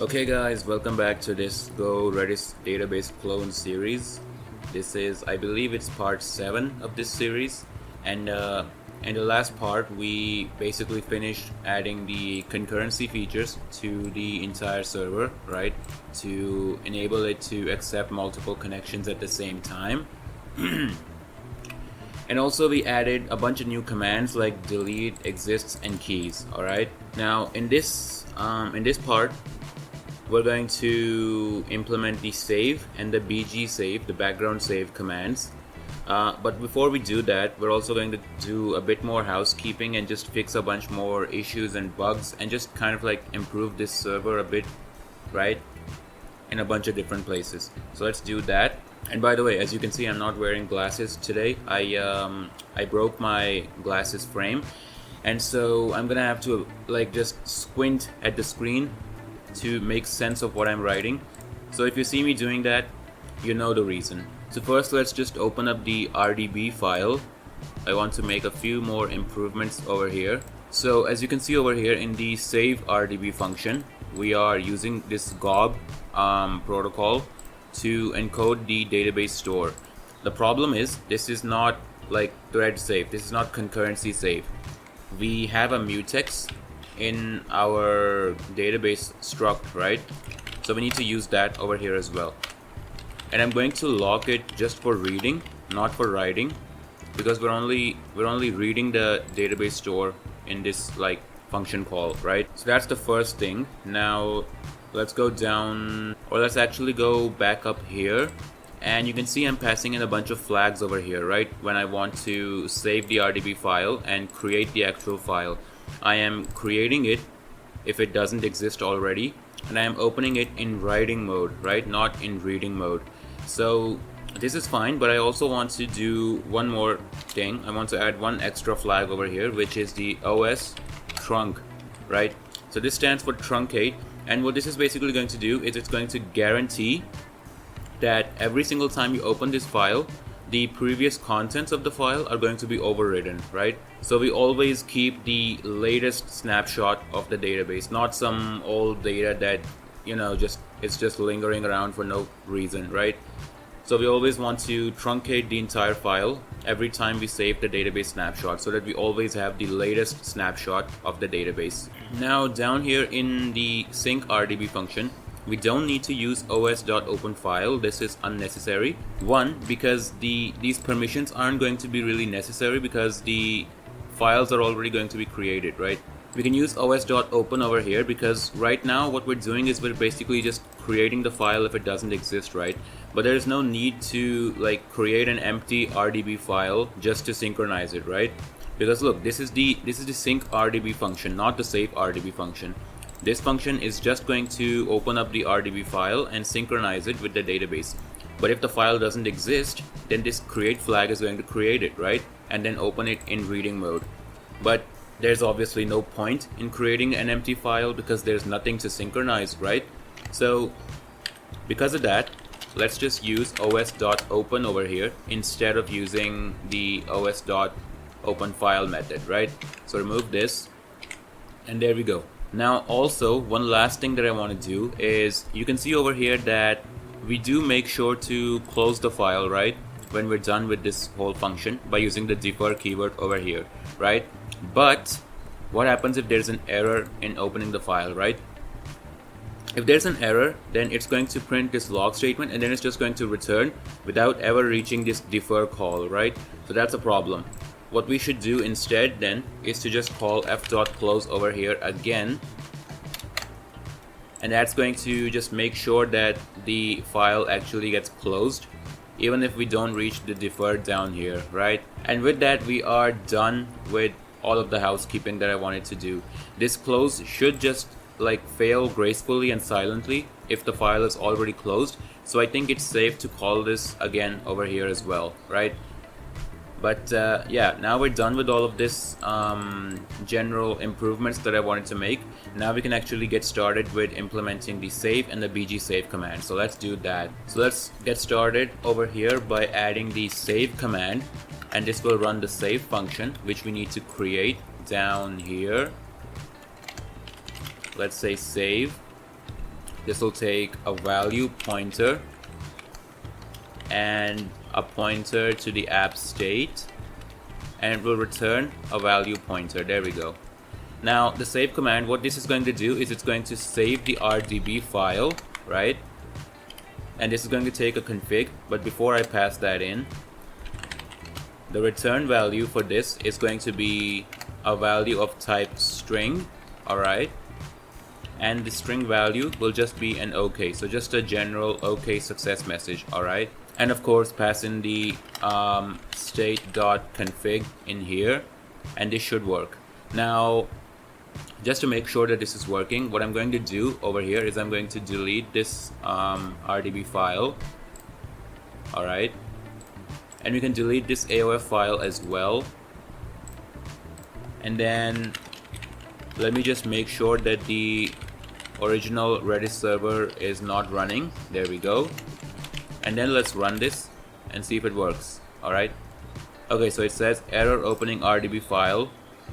Okay guys, welcome back to this Go Redis database clone series. This is, I believe it's part 7 of this series, and in the last part we basically finished adding the concurrency features to the entire server, right, to enable it to accept multiple connections at the same time. And also we added a bunch of new commands like delete, exists, and keys. Alright, now in this part we're going to implement the save and the BGSAVE, the background save commands. But before we do that, we're also going to do a bit more housekeeping and just fix a bunch more issues and bugs and just kind of like improve this server a bit, right, in a bunch of different places. So let's do that. And by the way, as you can see, I'm not wearing glasses today. I broke my glasses frame, and so I'm gonna have to like just squint at the screen to make sense of what I'm writing. So if you see me doing that, you know the reason. So first let's just open up the RDB file. I want to make a few more improvements over here. So as you can see over here in the save RDB function, we are using this GOB protocol to encode the database store. The problem is this is not like thread save, this is not concurrency save. We have a mutex in our database struct, right? So we need to use that over here as well. And I'm going to lock it just for reading, not for writing, because we're only reading the database store in this like function call, right? So that's the first thing. Now let's go down, or let's actually go back up here, and you can see I'm passing in a bunch of flags over here, right? When I want to save the RDB file and create the actual file, I am creating it if it doesn't exist already, and I am opening it in writing mode, right, not in reading mode. So this is fine, but I also want to do one more thing. I want to add one extra flag over here, which is the OS trunk, right? So this stands for truncate, and what this is basically going to do is it's going to guarantee that every single time you open this file, the previous contents of the file are going to be overridden, right? So we always keep the latest snapshot of the database, not some old data that, you know, it's just lingering around for no reason, right? So we always want to truncate the entire file every time we save the database snapshot, so that we always have the latest snapshot of the database. Now down here in the sync RDB function, we don't need to use os.openFile. This is unnecessary. One, because these permissions aren't going to be really necessary because the files are already going to be created, right? We can use os.open over here because right now what we're doing is we're basically just creating the file if it doesn't exist, right? But there's no need to like create an empty RDB file just to synchronize it, right? Because look, this is the sync RDB function, not the save RDB function. This function is just going to open up the RDB file and synchronize it with the database. But if the file doesn't exist, then this create flag is going to create it, right? And then open it in reading mode. But there's obviously no point in creating an empty file because there's nothing to synchronize, right? So because of that, let's just use os.open over here instead of using the os.openFile method, right? So remove this, and there we go. Now also, one last thing that I want to do is, you can see over here that we do make sure to close the file, right, when we're done with this whole function by using the defer keyword over here, right? But what happens if there's an error in opening the file, right? If there's an error, then it's going to print this log statement, and then it's just going to return without ever reaching this defer call, right? So that's a problem. What we should do instead then is to just call f.close over here again, and that's going to just make sure that the file actually gets closed even if we don't reach the defer down here, right? And with that, we are done with all of the housekeeping that I wanted to do. This close should just like fail gracefully and silently if the file is already closed, so I think it's safe to call this again over here as well, right? But yeah, now we're done with all of this general improvements that I wanted to make. Now we can actually get started with implementing the save and the BGSAVE command. So let's do that. So let's get started over here by adding the save command, and this will run the save function, which we need to create down here. Let's say save, this will take a value pointer and a pointer to the app state, and it will return a value pointer. There we go. Now the save command, what this is going to do is it's going to save the RDB file, right? And this is going to take a config, but before I pass that in, the return value for this is going to be a value of type string, alright? And the string value will just be an OK, so just a general OK success message, alright? And of course pass in the state.config in here, and this should work. Now just to make sure that this is working, what I'm going to do over here is I'm going to delete this RDB file, alright? And we can delete this AOF file as well. And then let me just make sure that the original Redis server is not running. There we go. And then let's run this and see if it works. Alright. Okay, so it says error opening RDB file,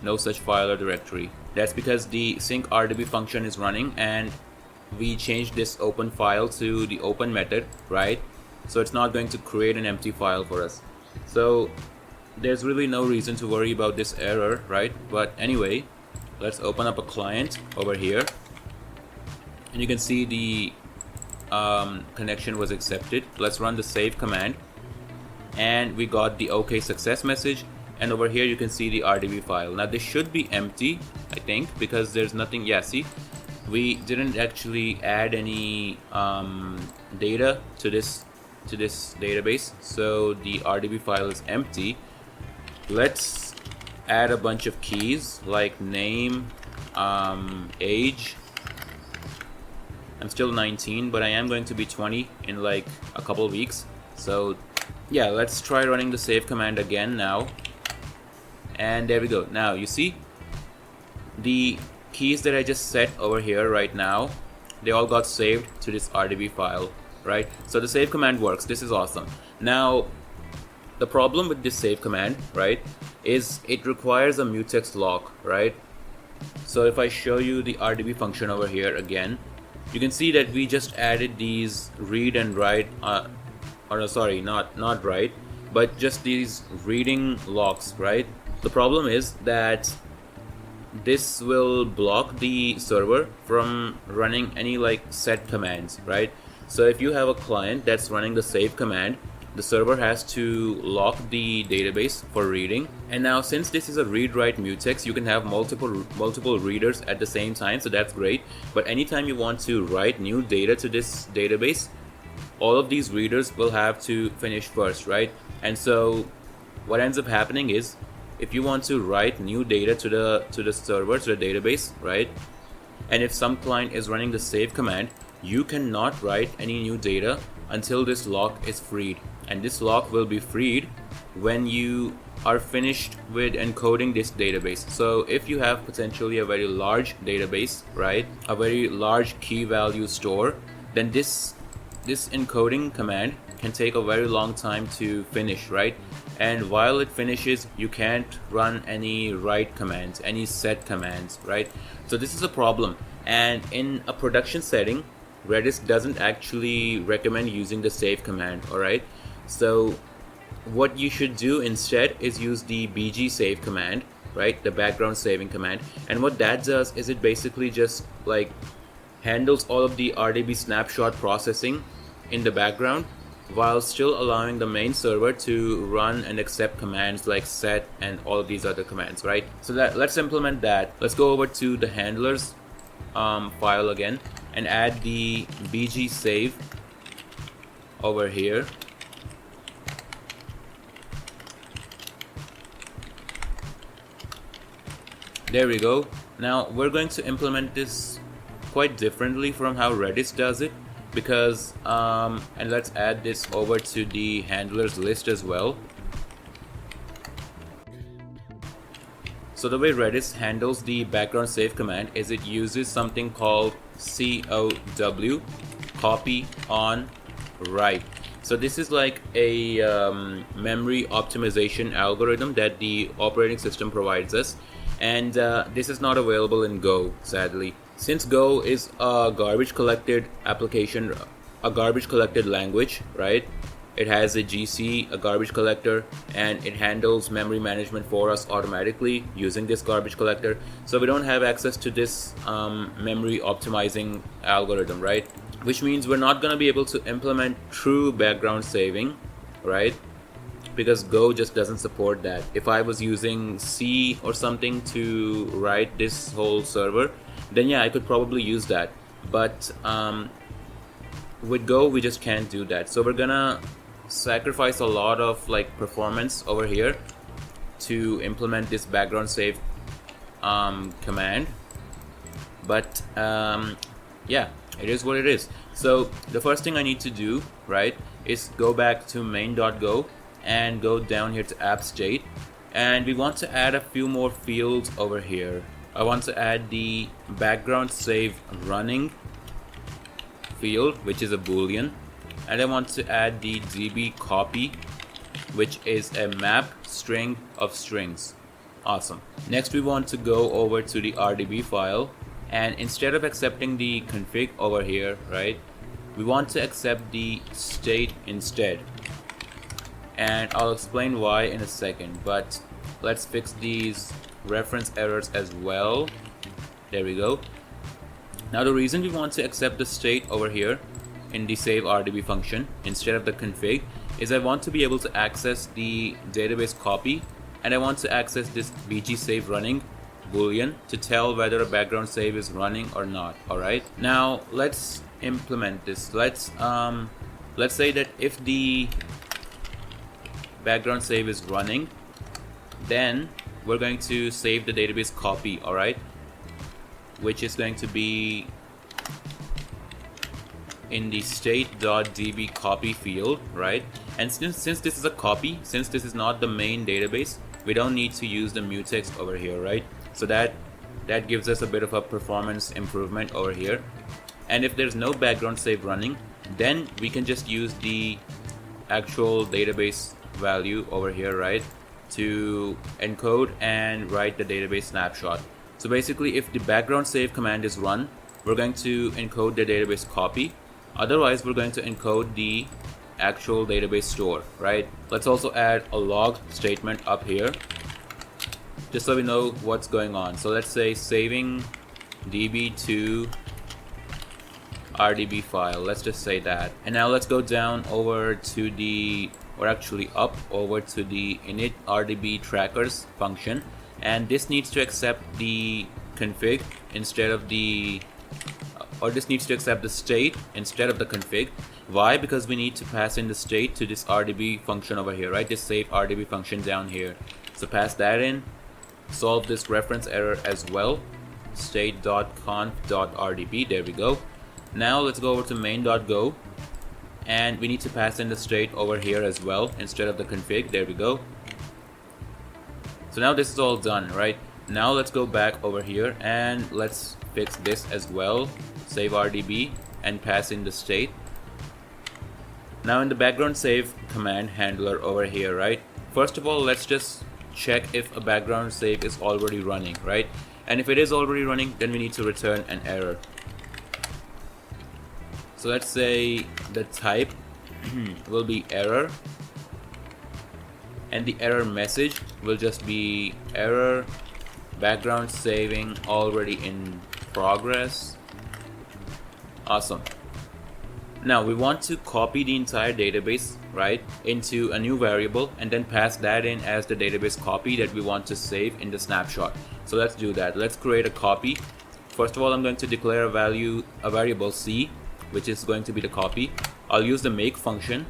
no such file or directory. That's because the sync RDB function is running and we changed this open file to the open method, right? So it's not going to create an empty file for us. So there's really no reason to worry about this error, right? But anyway, let's open up a client over here, and you can see the connection was accepted. Let's run the save command, and we got the OK success message, and over here you can see the RDB file. Now this should be empty, I think, because there's nothing. Yeah, see, we didn't actually add any data to this database, so the RDB file is empty. Let's add a bunch of keys like name, age. I'm still 19, but I am going to be 20 in like a couple of weeks. So yeah, let's try running the save command again now. And there we go. Now you see the keys that I just set over here right now, they all got saved to this RDB file, right? So the save command works. This is awesome. Now the problem with this save command, right, is it requires a mutex lock, right? So if I show you the RDB function over here again, you can see that we just added these read and write, or no, sorry, not write, but just these reading locks, right? The problem is that this will block the server from running any like set commands, right? So if you have a client that's running the save command, the server has to lock the database for reading. And now since this is a read-write mutex, you can have multiple readers at the same time, so that's great. But anytime you want to write new data to this database, all of these readers will have to finish first, right? And so what ends up happening is, if you want to write new data to the server, to the database, right? And if some client is running the save command, you cannot write any new data until this lock is freed. And this lock will be freed when you are finished with encoding this database. So if you have potentially a very large database, right, a very large key value store, then this encoding command can take a very long time to finish, right? And while it finishes, you can't run any write commands, any set commands, right? So this is a problem. And in a production setting, Redis doesn't actually recommend using the save command, alright? So what you should do instead is use the BGSAVE command, right? The background saving command. And what that does is it basically just like handles all of the RDB snapshot processing in the background while still allowing the main server to run and accept commands like set and all of these other commands, right? So let's implement that. Let's go over to the handlers file again and add the BGSAVE over here. There we go. Now we're going to implement this quite differently from how Redis does it, because and let's add this over to the handlers list as well. So the way Redis handles the background save command is it uses something called COW, copy on write. So this is like a memory optimization algorithm that the operating system provides us, and this is not available in Go, sadly. Since Go is a garbage collected application, a garbage collected language, right? It has a GC, a garbage collector, and it handles memory management for us automatically using this garbage collector. So we don't have access to this memory optimizing algorithm, right? Which means we're not going to be able to implement true background saving, right? Because Go just doesn't support that. If I was using C or something to write this whole server, then yeah, I could probably use that. But with Go, we just can't do that. So we're gonna sacrifice a lot of like performance over here to implement this background save command. But yeah, it is what it is. So the first thing I need to do, right, is go back to main.go and go down here to app state, and we want to add a few more fields over here. I want to add the background save running field, which is a boolean, and I want to add the db copy, which is a map string of strings. Awesome. Next we want to go over to the RDB file, and instead of accepting the config over here, right, we want to accept the state instead. And I'll explain why in a second, but let's fix these reference errors as well. There we go. Now the reason we want to accept the state over here in the save RDB function instead of the config is I want to be able to access the database copy, and I want to access this BGSAVE running boolean to tell whether a background save is running or not. Alright, now let's implement this. Let's say that if the background save is running, then we're going to save the database copy, alright, which is going to be in the state.db copy field, right? And since this is a copy, since this is not the main database, we don't need to use the mutex over here, right? So that gives us a bit of a performance improvement over here. And if there's no background save running, then we can just use the actual database value over here, right, to encode and write the database snapshot. So basically, if the background save command is run, we're going to encode the database copy. Otherwise, we're going to encode the actual database store, right? Let's also add a log statement up here just so we know what's going on. So let's say saving db to RDB file. Let's just say that. And now let's go down over to the, or actually up over to the init RDB trackers function, and this needs to accept the config instead of the, or this needs to accept the state instead of the config. Why? Because we need to pass in the state to this RDB function over here, right? This save RDB function down here. So pass that in, solve this reference error as well, state.conf.rdb. There we go. Now let's go over to main.go, and we need to pass in the state over here as well instead of the config. There we go. So now this is all done, right? Now let's go back over here and let's fix this as well. Save RDB and pass in the state. Now in the background save command handler over here, right? First of all, let's just check if a background save is already running, right? And if it is already running, then we need to return an error. So let's say the type will be error, and the error message will just be error background saving already in progress. Awesome. Now we want to copy the entire database, right, into a new variable and then pass that in as the database copy that we want to save in the snapshot. So let's do that. Let's create a copy. First of all, I'm going to declare a variable C, which is going to be the copy. I'll use the make function,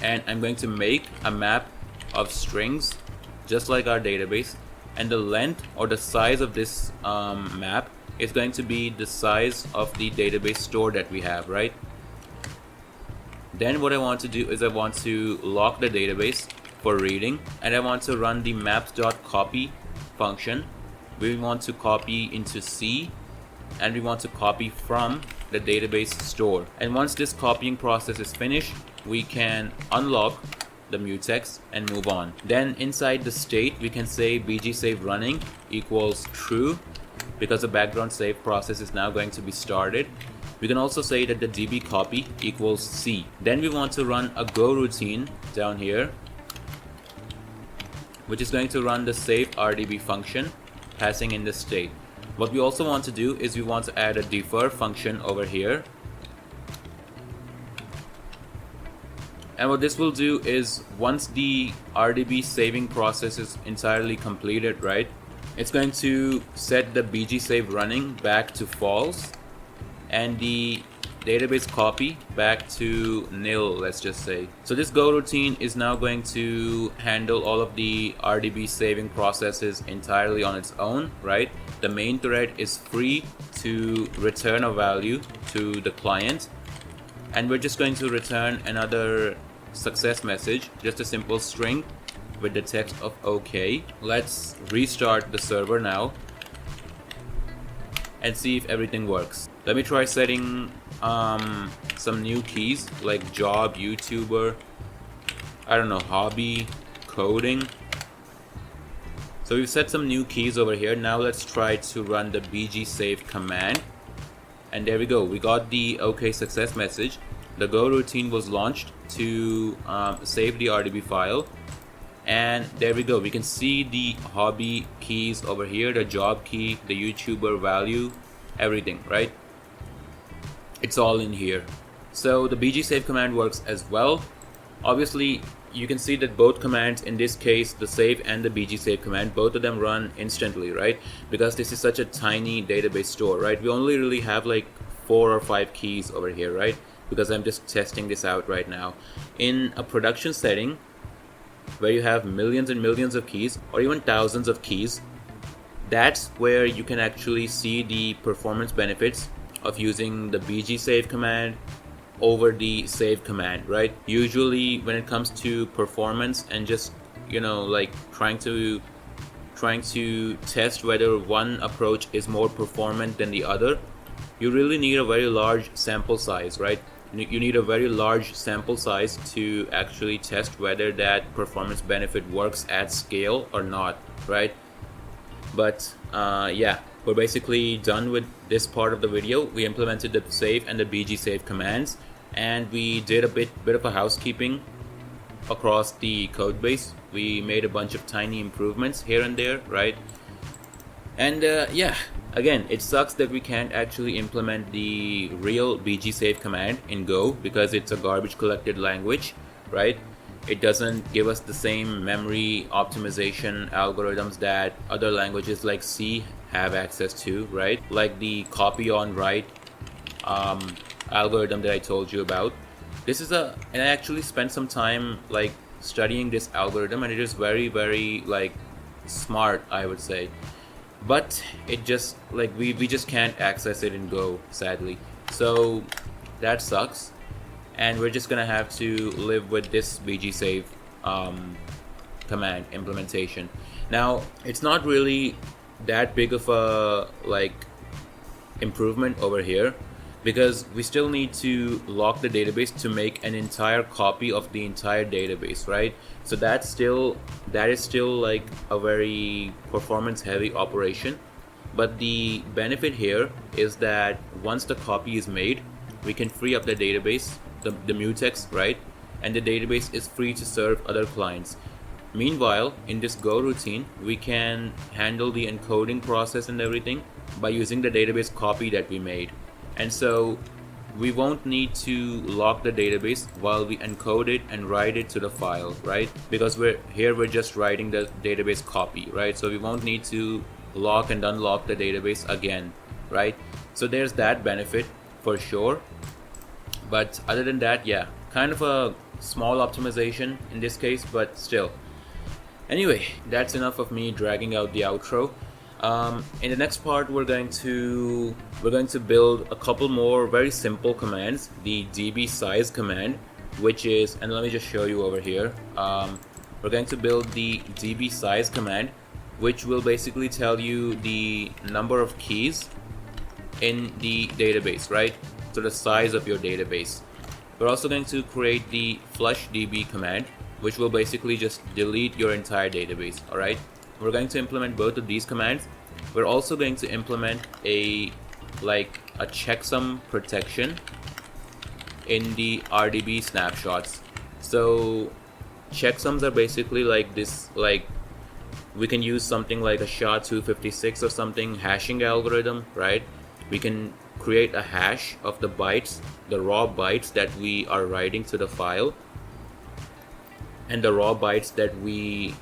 and I'm going to make a map of strings just like our database, and the length or the size of this map is going to be the size of the database store that we have, right? Then what I want to do is I want to lock the database for reading, and I want to run the maps.copy function. We want to copy into C, and we want to copy from the database store. And once this copying process is finished, we can unlock the mutex and move on. Then inside the state, we can say BGSAVE running equals true, because the background save process is now going to be started. We can also say that the db copy equals C. Then we want to run a go routine down here, which is going to run the save rdb function, passing in the state. What we also want to do is we want to add a defer function over here. And what this will do is, once the RDB saving process is entirely completed, right, it's going to set the BGSAVE running back to false and the database copy back to nil, let's just say. So this go routine is now going to handle all of the RDB saving processes entirely on its own, right? The main thread is free to return a value to the client, and we're just going to return another success message, just a simple string with the text of OK. Let's restart the server now and see if everything works. Let me try setting some new keys like job, YouTuber, I don't know, hobby, coding. So we've set some new keys over here. Now let's try to run the BGSAVE command, and there we go. We got the OK success message. The go routine was launched to save the RDB file, and there we go. We can see the hobby keys over here, the job key, the YouTuber value, everything, right? It's all in here. So the BGSAVE command works as well. Obviously, you can see that both commands, in this case the save and the BGSAVE command, both of them run instantly, right? Because this is such a tiny database store, right? We only really have like 4 or 5 keys over here, right? Because I'm just testing this out right now. In a production setting where you have millions and millions of keys, or even thousands of keys, that's where you can actually see the performance benefits of using the BGSAVE command over the save command, right? Usually when it comes to performance and just, you know, like trying to test whether one approach is more performant than the other, you really need a very large sample size, right? You need a very large sample size to actually test whether that performance benefit works at scale or not, right? But yeah, we're basically done with this part of the video. We implemented the save and the BGSAVE commands, and we did a bit of a housekeeping across the code base. We made a bunch of tiny improvements here and there, right? And yeah, again, it sucks that we can't actually implement the real BGSAVE command in Go because it's a garbage collected language, right? It doesn't give us the same memory optimization algorithms that other languages like C have access to, right? Like the copy on write algorithm that I told you about. And I actually spent some time like studying this algorithm, and it is very, very like smart, I would say. But it just like we just can't access it in Go, sadly. So that sucks, and we're just gonna have to live with this BGSAVE command implementation. Now, it's not really that big of a like improvement over here, because we still need to lock the database to make an entire copy of the entire database, right? So that is still like a very performance heavy operation. But the benefit here is that once the copy is made, we can free up the database, the mutex, right? And the database is free to serve other clients. Meanwhile, in this Go routine, we can handle the encoding process and everything by using the database copy that we made. And so we won't need to lock the database while we encode it and write it to the file, right? Because we're just writing the database copy, right? So we won't need to lock and unlock the database again, right? So there's that benefit for sure. But other than that, yeah, kind of a small optimization in this case, but still. Anyway, that's enough of me dragging out the outro. In the next part, we're going to build a couple more very simple commands. The db size command, which is, and let me just show you over here. We're going to build the db size command, which will basically tell you the number of keys in the database, right? So the size of your database. We're also going to create the flush db command, which will basically just delete your entire database. All right, we're going to implement both of these commands we're also going to implement a checksum protection in the RDB snapshots. So checksums are basically like this, we can use something like a SHA-256 or something hashing algorithm, right? We can create a hash of the bytes, the raw bytes that we are writing to the file, and the raw bytes that we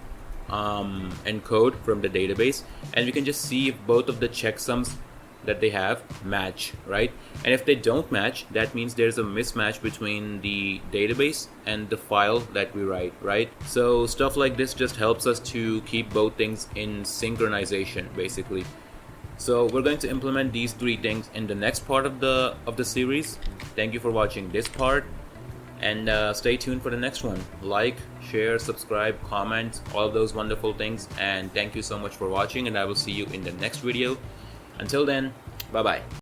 encode from the database, and we can just see if both of the checksums that they have match, right? And if they don't match, that means there's a mismatch between the database and the file that we write, right? So stuff like this just helps us to keep both things in synchronization, basically. So we're going to implement these three things in the next part of the series. Thank you for watching this part, and stay tuned for the next one. Like, share, subscribe, comment, all of those wonderful things, and thank you so much for watching, and I will see you in the next video. Until then, bye bye.